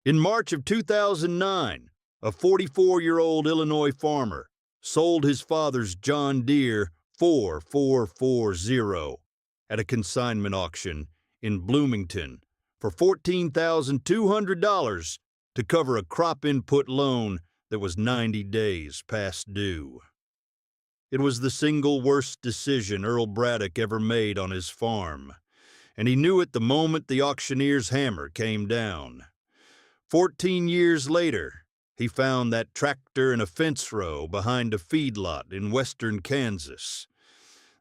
In March of 2009, a 44-year-old Illinois farmer sold his father's John Deere 4440 at a consignment auction in Bloomington for $14,200 to cover a crop input loan that was 90 days past due. It was the single worst decision Earl Braddock ever made on his farm, and he knew it the moment the auctioneer's hammer came down. 14 years later, he found that tractor in a fence row behind a feedlot in western Kansas.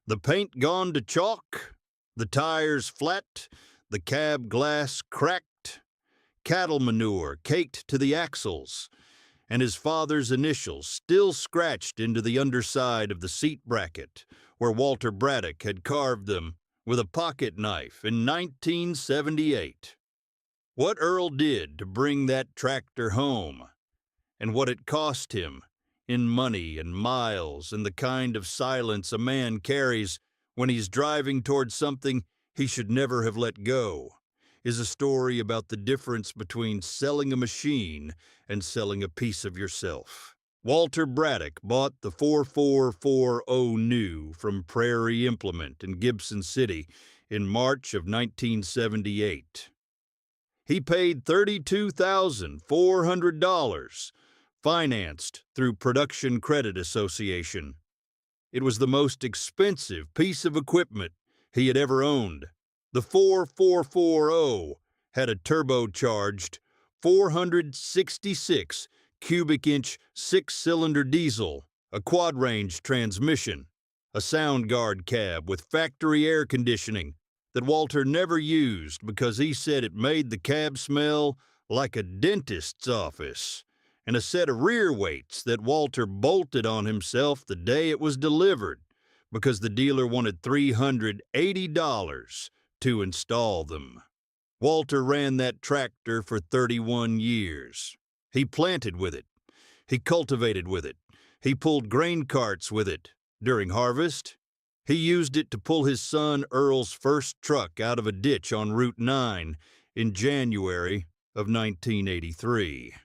The paint gone to chalk, the tires flat, the cab glass cracked, cattle manure caked to the axles, and his father's initials still scratched into the underside of the seat bracket where Walter Braddock had carved them with a pocket knife in 1978. What Earl did to bring that tractor home, and what it cost him in money and miles and the kind of silence a man carries when he's driving towards something he should never have let go, is a story about the difference between selling a machine and selling a piece of yourself. Walter Braddock bought the 4440 new from Prairie Implement in Gibson City in March of 1978. He paid $32,400, financed through Production Credit Association. It was the most expensive piece of equipment he had ever owned. The 4440 had a turbocharged 466 cubic inch six-cylinder diesel, a quad-range transmission, a sound guard cab with factory air conditioning that Walter never used because he said it made the cab smell like a dentist's office, and a set of rear weights that Walter bolted on himself the day it was delivered because the dealer wanted $380 to install them. Walter ran that tractor for 31 years. He planted with it. He cultivated with it. He pulled grain carts with it during harvest. He used it to pull his son Earl's first truck out of a ditch on Route 9 in January of 1983.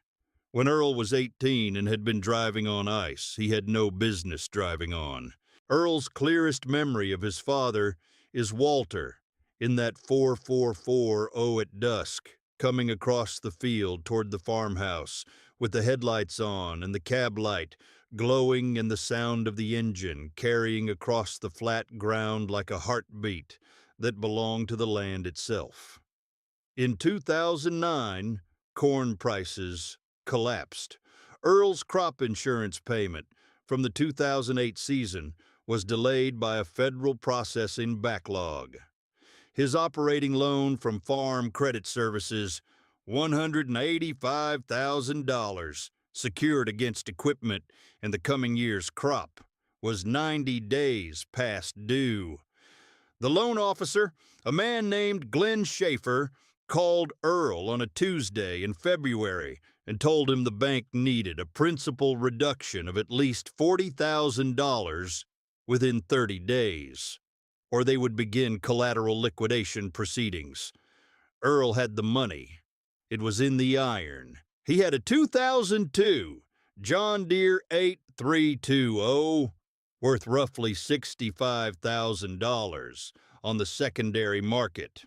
When Earl was 18 and had been driving on ice he had no business driving on. Earl's clearest memory of his father is Walter in that 4440 at dusk, coming across the field toward the farmhouse with the headlights on and the cab light glowing and the sound of the engine carrying across the flat ground like a heartbeat that belonged to the land itself. In 2009, corn prices collapsed. Earl's crop insurance payment from the 2008 season was delayed by a federal processing backlog. His operating loan from Farm Credit Services, $185,000, secured against equipment and the coming year's crop, was 90 days past due. The loan officer, a man named Glenn Schaefer, called Earl on a Tuesday in February and told him the bank needed a principal reduction of at least $40,000 within 30 days, or they would begin collateral liquidation proceedings. Earl had the money. It was in the iron. He had a 2002 John Deere 8320, worth roughly $65,000 on the secondary market.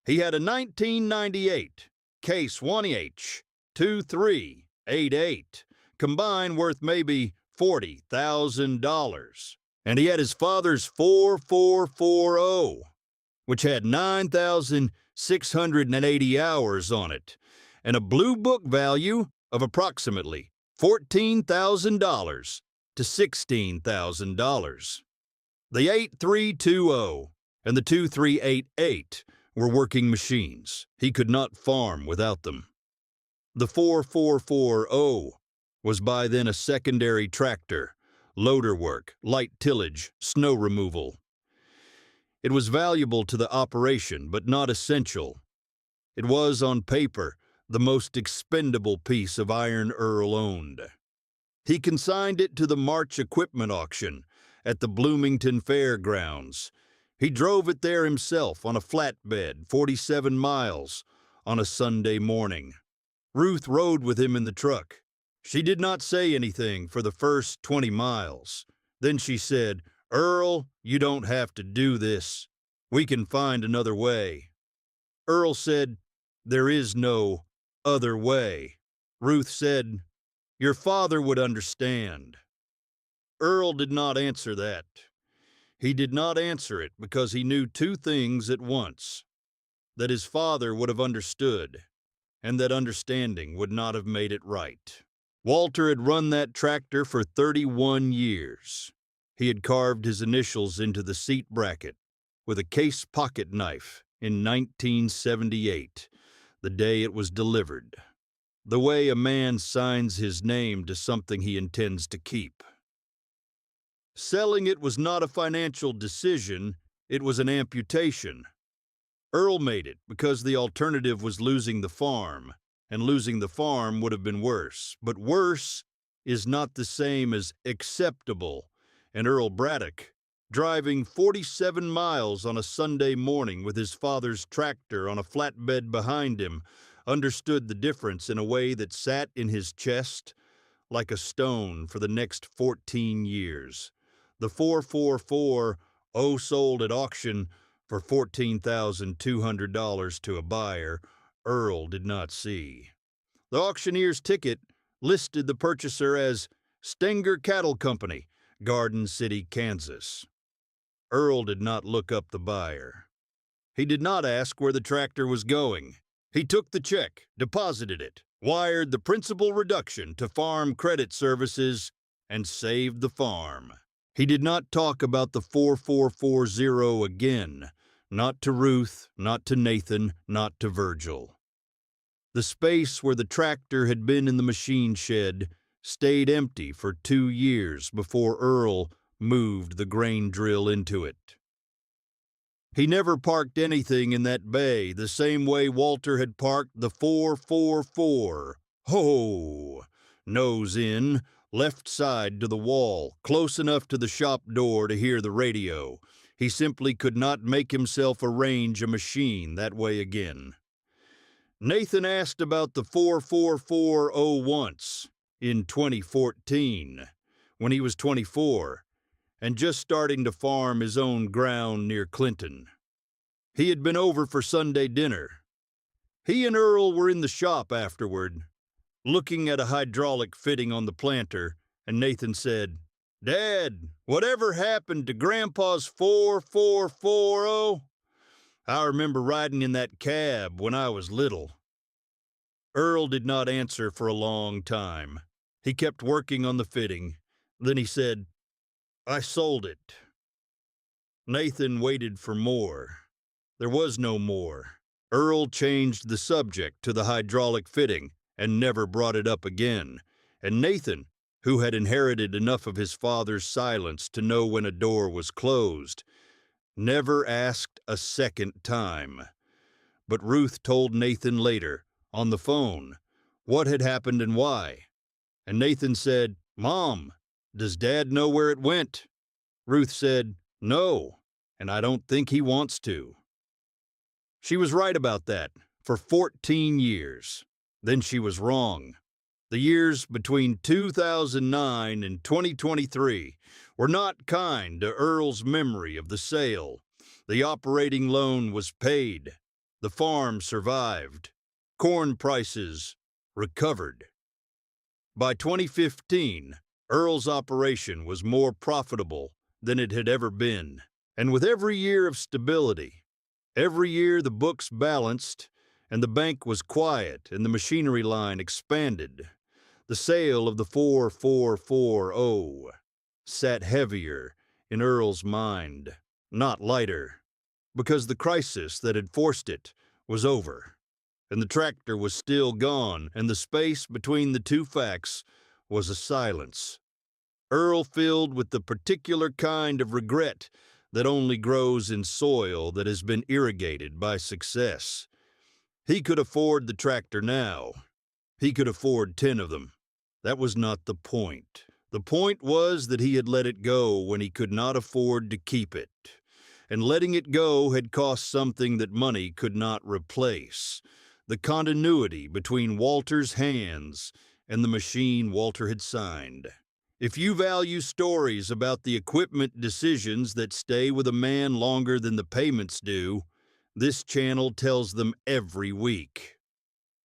He had a 1998 Case 1H 2388, combined worth maybe $40,000. And he had his father's 4440, which had 9,680 hours on it, and a blue book value of approximately $14,000 to $16,000. The 8320 and the 2388 were working machines. He could not farm without them. The 4440 was by then a secondary tractor, loader work, light tillage, snow removal. It was valuable to the operation, but not essential. It was, on paper, the most expendable piece of iron Earl owned. He consigned it to the March equipment auction at the Bloomington Fairgrounds. He drove it there himself on a flatbed, 47 miles, on a Sunday morning. Ruth rode with him in the truck. She did not say anything for the first 20 miles. Then she said, "Earl, you don't have to do this. We can find another way." Earl said, "There is no other way." Ruth said, "Your father would understand." Earl did not answer that. He did not answer it because he knew two things at once: that his father would have understood, and that understanding would not have made it right. Walter had run that tractor for 31 years. He had carved his initials into the seat bracket with a case pocket knife in 1978, the day it was delivered, the way a man signs his name to something he intends to keep. Selling it was not a financial decision, it was an amputation. Earl made it because the alternative was losing the farm, and losing the farm would have been worse. But worse is not the same as acceptable, and Earl Braddock, driving 47 miles on a Sunday morning with his father's tractor on a flatbed behind him, understood the difference in a way that sat in his chest like a stone for the next 14 years. The 444 sold at auction for $14,200 to a buyer Earl did not see. The auctioneer's ticket listed the purchaser as Stenger Cattle Company, Garden City, Kansas. Earl did not look up the buyer. He did not ask where the tractor was going. He took the check, deposited it, wired the principal reduction to Farm Credit Services, and saved the farm. He did not talk about the 4440 again, not to Ruth, not to Nathan, not to Virgil. The space where the tractor had been in the machine shed stayed empty for 2 years before Earl moved the grain drill into it. He never parked anything in that bay the same way Walter had parked the 444. Ho! Nose in, left side to the wall, close enough to the shop door to hear the radio. He simply could not make himself arrange a machine that way again. Nathan asked about the 4440 once, in 2014, when he was 24, and just starting to farm his own ground near Clinton. He had been over for Sunday dinner. He and Earl were in the shop afterward, looking at a hydraulic fitting on the planter, and Nathan said, "Dad, whatever happened to Grandpa's 4440? I remember riding in that cab when I was little." Earl did not answer for a long time. He kept working on the fitting. Then he said, "I sold it." Nathan waited for more. There was no more. Earl changed the subject to the hydraulic fitting and never brought it up again. And Nathan, who had inherited enough of his father's silence to know when a door was closed, never asked a second time. But Ruth told Nathan later, on the phone, what had happened and why. And Nathan said, "Mom, does Dad know where it went?" Ruth said, "No, and I don't think he wants to." She was right about that for 14 years. Then she was wrong. The years between 2009 and 2023 were not kind to Earl's memory of the sale. The operating loan was paid. The farm survived. Corn prices recovered. By 2015, Earl's operation was more profitable than it had ever been. And with every year of stability, every year the books balanced, and the bank was quiet, and the machinery line expanded, the sale of the 4440 sat heavier in Earl's mind, not lighter, because the crisis that had forced it was over, and the tractor was still gone, and the space between the two facts was a silence. Earl filled with the particular kind of regret that only grows in soil that has been irrigated by success. He could afford the tractor now. He could afford 10 of them. That was not the point. The point was that he had let it go when he could not afford to keep it. And letting it go had cost something that money could not replace. the continuity between Walter's hands and the machine Walter had signed. If you value stories about the equipment decisions that stay with a man longer than the payments do, this channel tells them every week.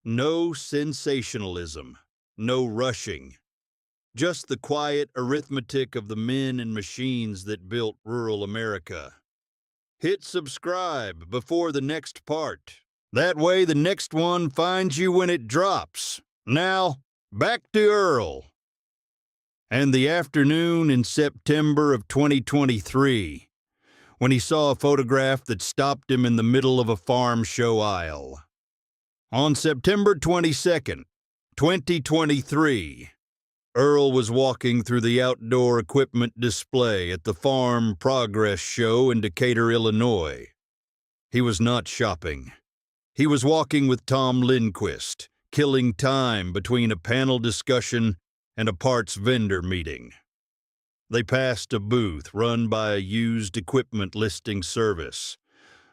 No sensationalism, no rushing. Just the quiet arithmetic of the men and machines that built rural America. Hit subscribe before the next part. That way the next one finds you when it drops. Now, back to Earl. And the afternoon in September of 2023, when he saw a photograph that stopped him in the middle of a farm show aisle. On September 22nd, 2023, Earl was walking through the outdoor equipment display at the Farm Progress Show in Decatur, Illinois. He was not shopping. He was walking with Tom Lindquist, killing time between a panel discussion and a parts vendor meeting. They passed a booth run by a used equipment listing service,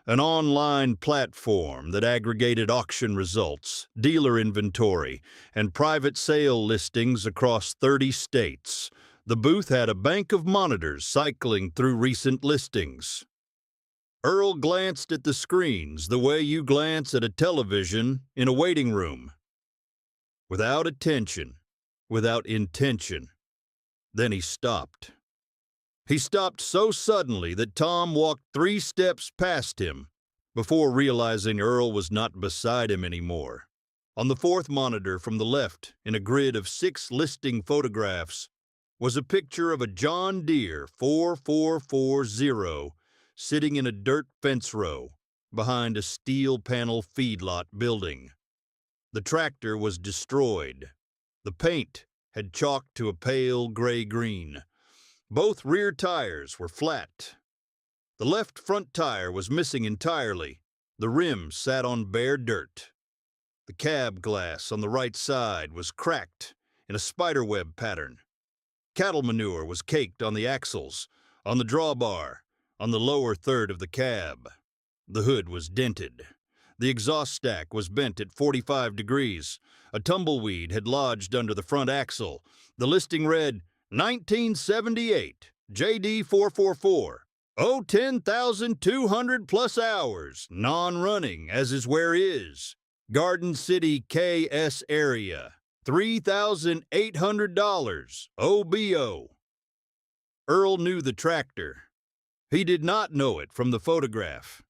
an online platform that aggregated auction results, dealer inventory, and private sale listings across 30 states. The booth had a bank of monitors cycling through recent listings. Earl glanced at the screens the way you glance at a television in a waiting room. Without attention, without intention. Then he stopped. He stopped so suddenly that Tom walked 3 steps past him before realizing Earl was not beside him anymore. On the 4th monitor from the left, in a grid of 6 listing photographs, was a picture of a John Deere 4440 sitting in a dirt fence row behind a steel panel feedlot building. The tractor was destroyed. The paint had chalked to a pale gray-green. Both rear tires were flat. The left front tire was missing entirely. The rim sat on bare dirt. The cab glass on the right side was cracked in a spiderweb pattern. Cattle manure was caked on the axles, on the drawbar, on the lower third of the cab. The hood was dented. The exhaust stack was bent at 45 degrees. A tumbleweed had lodged under the front axle. The listing read, 1978, JD 444. 10,200 plus hours, non-running, as is where is. Garden City, KS area, $3,800, OBO. Earl knew the tractor. He did not know it from the photograph.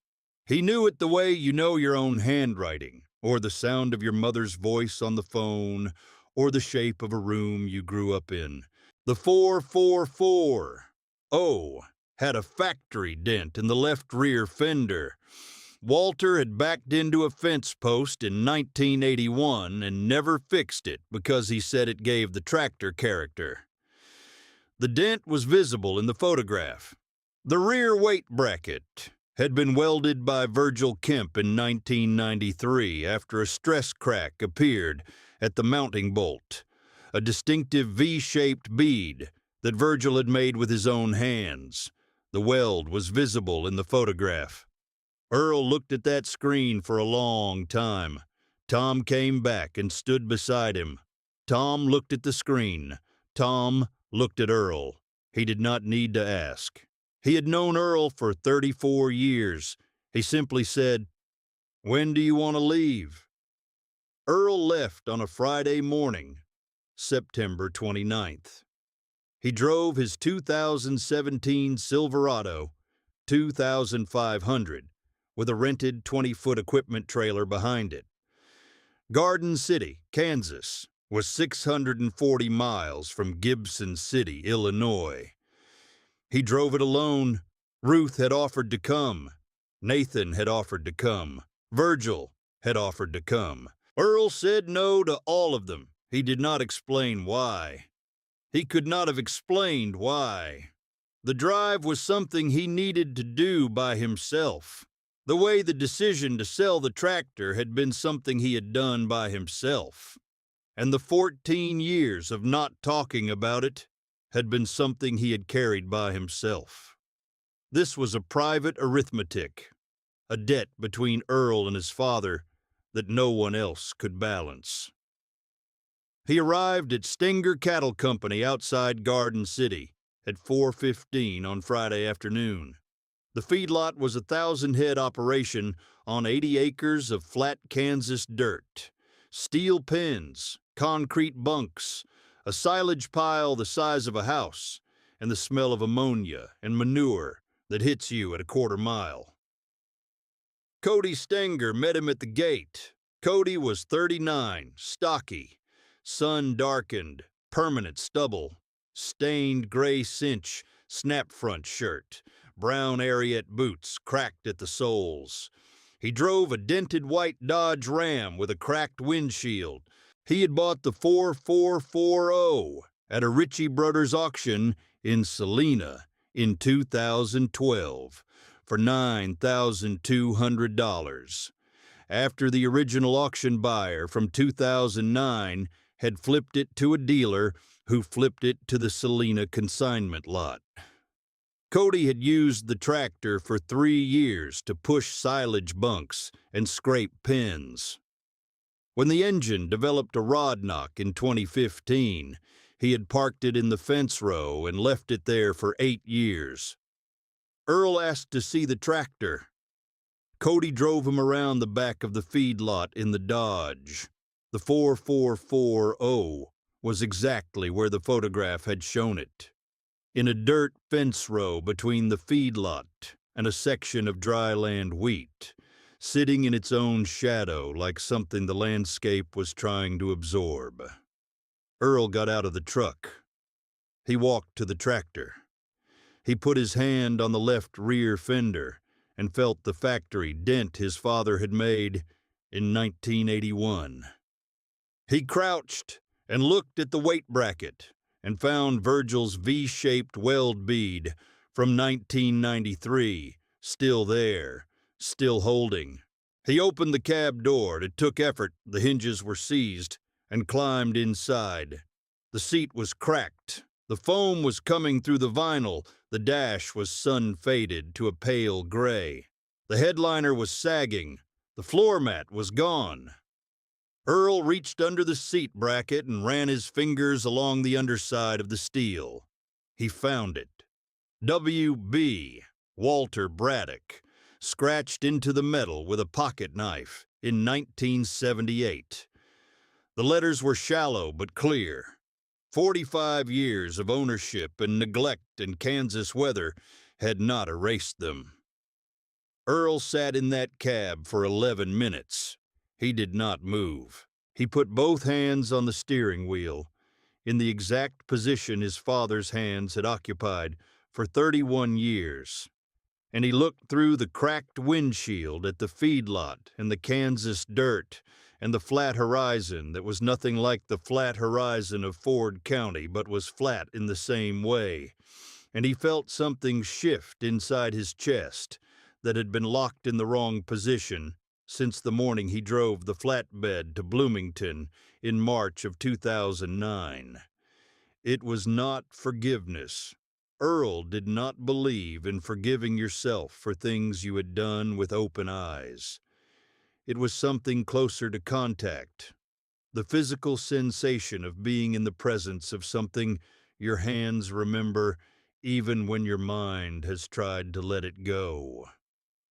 He knew it the way you know your own handwriting, or the sound of your mother's voice on the phone, or the shape of a room you grew up in. The 444 had a factory dent in the left rear fender. Walter had backed into a fence post in 1981 and never fixed it because he said it gave the tractor character. The dent was visible in the photograph. The rear weight bracket had been welded by Virgil Kemp in 1993 after a stress crack appeared at the mounting bolt, a distinctive V-shaped bead that Virgil had made with his own hands. The weld was visible in the photograph. Earl looked at that screen for a long time. Tom came back and stood beside him. Tom looked at the screen. Tom looked at Earl. He did not need to ask. He had known Earl for 34 years. He simply said, "When do you want to leave?" Earl left on a Friday morning, September 29th. He drove his 2017 Silverado 2500 with a rented 20-foot equipment trailer behind it. Garden City, Kansas, was 640 miles from Gibson City, Illinois. He drove it alone. Ruth had offered to come. Nathan had offered to come. Virgil had offered to come. Earl said no to all of them. He did not explain why. He could not have explained why. The drive was something he needed to do by himself, the way the decision to sell the tractor had been something he had done by himself, and the 14 years of not talking about it had been something he had carried by himself. This was a private arithmetic, a debt between Earl and his father that no one else could balance. He arrived at Stenger Cattle Company outside Garden City at 4:15 on Friday afternoon. The feedlot was a 1,000-head operation on 80 acres of flat Kansas dirt, steel pens, concrete bunks, a silage pile the size of a house, and the smell of ammonia and manure that hits you at a quarter mile. Cody Stenger met him at the gate. Cody was 39, stocky, sun-darkened, permanent stubble, stained gray cinch, snap-front shirt, brown Ariat boots cracked at the soles. He drove a dented white Dodge Ram with a cracked windshield. He had bought the 4440 at a Ritchie Brothers auction in Salina in 2012 for $9,200. After the original auction buyer from 2009 had flipped it to a dealer who flipped it to the Salina consignment lot. Cody had used the tractor for 3 years to push silage bunks and scrape pens. When the engine developed a rod knock in 2015, he had parked it in the fence row and left it there for 8 years. Earl asked to see the tractor. Cody drove him around the back of the feedlot in the Dodge. The 4440 was exactly where the photograph had shown it, in a dirt fence row between the feedlot and a section of dryland wheat, sitting in its own shadow like something the landscape was trying to absorb. Earl got out of the truck. He walked to the tractor. He put his hand on the left rear fender and felt the factory dent his father had made in 1981. He crouched and looked at the weight bracket and found Virgil's V-shaped weld bead from 1993 still there, still holding. He opened the cab door. It took effort. The hinges were seized, and climbed inside. The seat was cracked. The foam was coming through the vinyl. The dash was sun-faded to a pale gray. The headliner was sagging. The floor mat was gone. Earl reached under the seat bracket and ran his fingers along the underside of the steel. He found it. W.B. Walter Braddock, scratched into the metal with a pocket knife in 1978. The letters were shallow but clear. 45 years of ownership and neglect in Kansas weather had not erased them. Earl sat in that cab for 11 minutes. He did not move. He put both hands on the steering wheel, in the exact position his father's hands had occupied for 31 years. And he looked through the cracked windshield at the feedlot and the Kansas dirt and the flat horizon that was nothing like the flat horizon of Ford County, but was flat in the same way. And he felt something shift inside his chest that had been locked in the wrong position since the morning he drove the flatbed to Bloomington in March of 2009. It was not forgiveness. Earl did not believe in forgiving yourself for things you had done with open eyes. It was something closer to contact, the physical sensation of being in the presence of something your hands remember even when your mind has tried to let it go.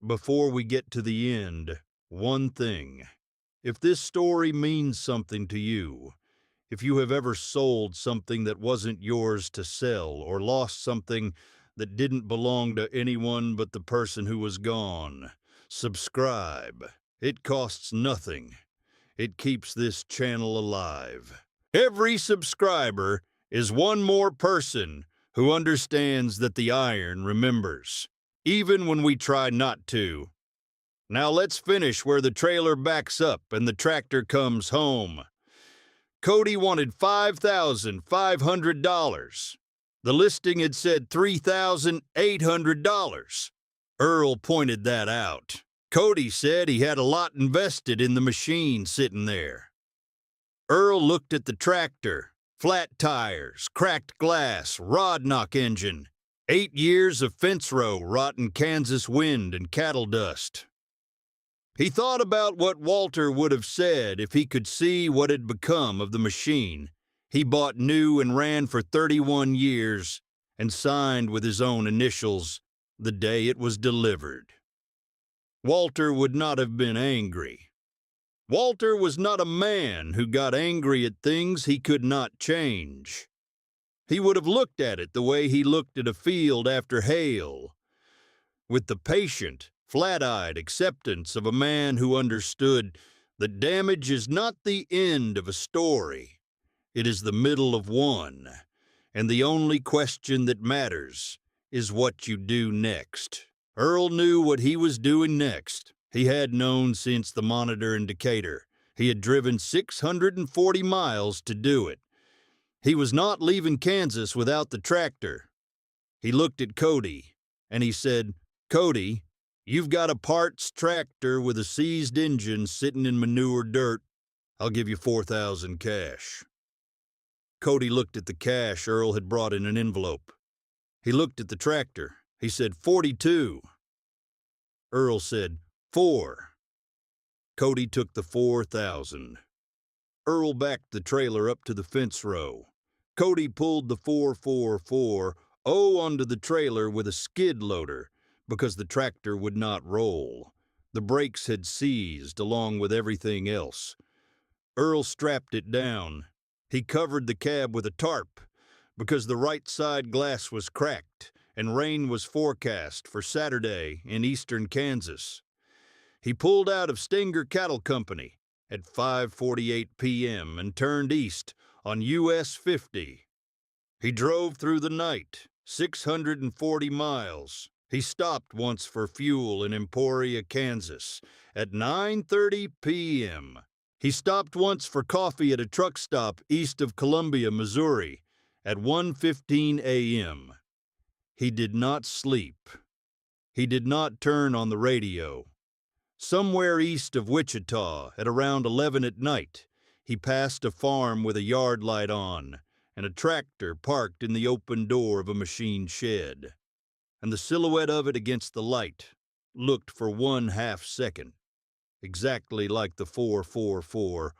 Before we get to the end, one thing. If this story means something to you, if you have ever sold something that wasn't yours to sell or lost something that didn't belong to anyone but the person who was gone, subscribe. It costs nothing. It keeps this channel alive. Every subscriber is one more person who understands that the iron remembers, even when we try not to. Now let's finish where the trailer backs up and the tractor comes home. Cody wanted $5,500. The listing had said $3,800. Earl pointed that out. Cody said he had a lot invested in the machine sitting there. Earl looked at the tractor. Flat tires, cracked glass, rod knock engine. 8 years of fence row, rotten Kansas wind, and cattle dust. He thought about what Walter would have said if he could see what had become of the machine he bought new and ran for 31 years and signed with his own initials the day it was delivered. Walter would not have been angry. Walter was not a man who got angry at things he could not change. He would have looked at it the way he looked at a field after hail, with the patient, flat-eyed acceptance of a man who understood that damage is not the end of a story. It is the middle of one, and the only question that matters is what you do next. Earl knew what he was doing next. He had known since the Monitor in Decatur. He had driven 640 miles to do it. He was not leaving Kansas without the tractor. He looked at Cody, and he said, "Cody, you've got a parts tractor with a seized engine sitting in manure dirt. I'll give you $4,000 cash." Cody looked at the cash Earl had brought in an envelope. He looked at the tractor. He said, 42. Earl said, 4. Cody took the 4,000. Earl backed the trailer up to the fence row. Cody pulled the 444 onto the trailer with a skid loader because the tractor would not roll. The brakes had seized along with everything else. Earl strapped it down. He covered the cab with a tarp because the right side glass was cracked and rain was forecast for Saturday in eastern Kansas. He pulled out of Stenger Cattle Company at 5:48 p.m. and turned east on US 50. He drove through the night, 640 miles. He stopped once for fuel in Emporia, Kansas at 9:30 p.m. He stopped once for coffee at a truck stop east of Columbia, Missouri at 1:15 a.m. He did not sleep. He did not turn on the radio. Somewhere east of Wichita at around 11 at night, he passed a farm with a yard light on and a tractor parked in the open door of a machine shed. And the silhouette of it against the light looked for 1/2 second exactly like the 444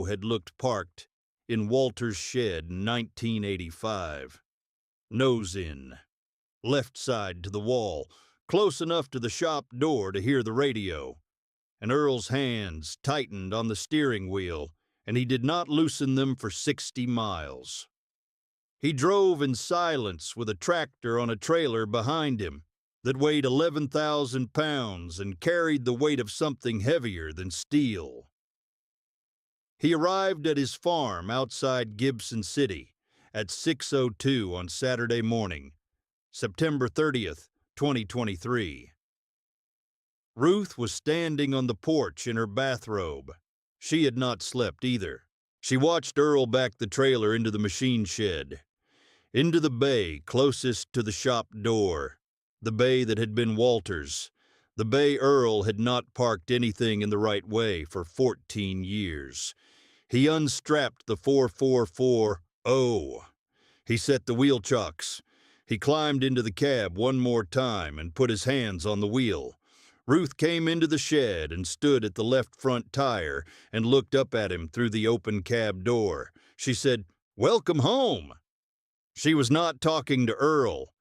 had looked parked in Walter's shed in 1985. Nose in, left side to the wall, close enough to the shop door to hear the radio. And Earl's hands tightened on the steering wheel, and he did not loosen them for 60 miles. He drove in silence with a tractor on a trailer behind him that weighed 11,000 pounds and carried the weight of something heavier than steel. He arrived at his farm outside Gibson City at 6:02 on Saturday morning, September 30th, 2023. Ruth was standing on the porch in her bathrobe. She had not slept either. She watched Earl back the trailer into the machine shed, into the bay closest to the shop door, the bay that had been Walter's, the bay Earl had not parked anything in the right way for 14 years. He unstrapped the 444 He set the wheel chocks. He climbed into the cab one more time and put his hands on the wheel. Ruth came into the shed and stood at the left front tire and looked up at him through the open cab door. She said, "Welcome home." She was not talking to Earl.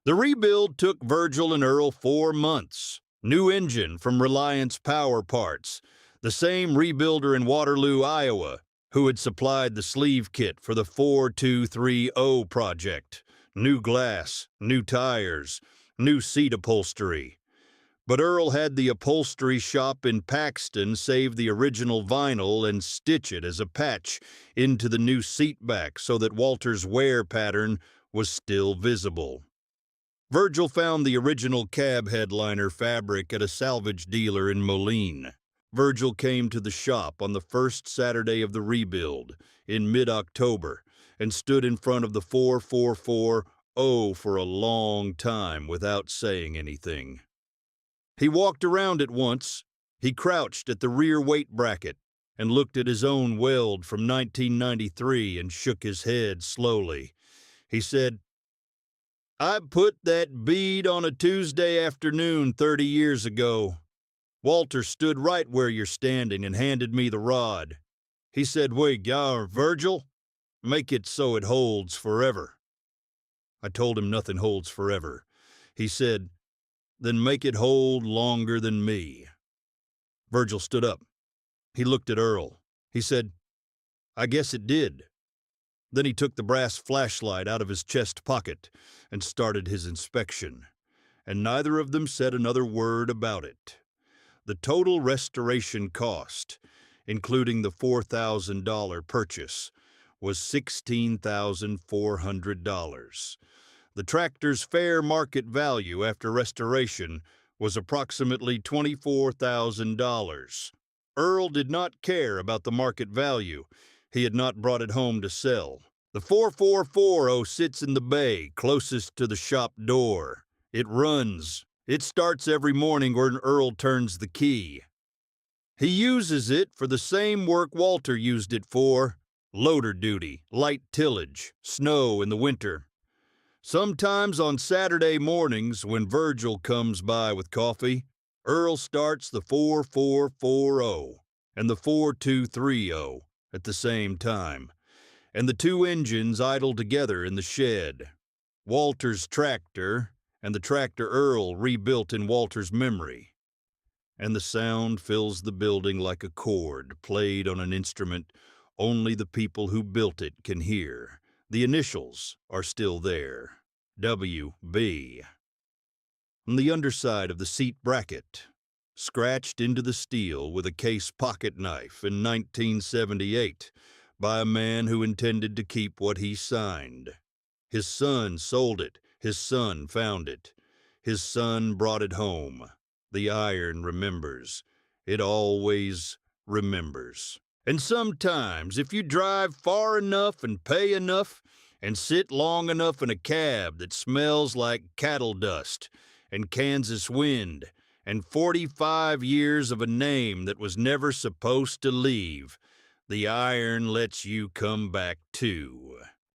The rebuild took Virgil and Earl 4 months. New engine from Reliance Power Parts, the same rebuilder in Waterloo, Iowa, who had supplied the sleeve kit for the 4230 project. New glass, new tires, new seat upholstery. But Earl had the upholstery shop in Paxton save the original vinyl and stitch it as a patch into the new seat back so that Walter's wear pattern was still visible. Virgil found the original cab headliner fabric at a salvage dealer in Moline. Virgil came to the shop on the first Saturday of the rebuild in mid-October and stood in front of the 444 for a long time without saying anything. He walked around it once. He crouched at the rear weight bracket and looked at his own weld from 1993 and shook his head slowly. He said, "I put that bead on a Tuesday afternoon 30 years ago. Walter stood right where you're standing and handed me the rod. He said, "Wait, Virgil, make it so it holds forever." I told him nothing holds forever. He said, "Then make it hold longer than me." Virgil stood up. He looked at Earl. He said, "I guess it did." Then he took the brass flashlight out of his chest pocket and started his inspection, and neither of them said another word about it. The total restoration cost, including the $4,000 purchase, was $16,400. The tractor's fair market value after restoration was approximately $24,000. Earl did not care about the market value. He had not brought it home to sell. The 4440 sits in the bay closest to the shop door. It runs. It starts every morning when Earl turns the key. He uses it for the same work Walter used it for: loader duty, light tillage, snow in the winter. Sometimes on Saturday mornings, when Virgil comes by with coffee, Earl starts the 4440 and the 4230 at the same time, and the two engines idle together in the shed. Walter's tractor and the tractor Earl rebuilt in Walter's memory. And the sound fills the building like a chord played on an instrument only the people who built it can hear. The initials are still there. WB. On the underside of the seat bracket, scratched into the steel with a case pocket knife in 1978 by a man who intended to keep what he signed. His son sold it. His son found it. His son brought it home. The iron remembers. It always remembers. And sometimes, if you drive far enough and pay enough and sit long enough in a cab that smells like cattle dust and Kansas wind and 45 years of a name that was never supposed to leave, the iron lets you come back too.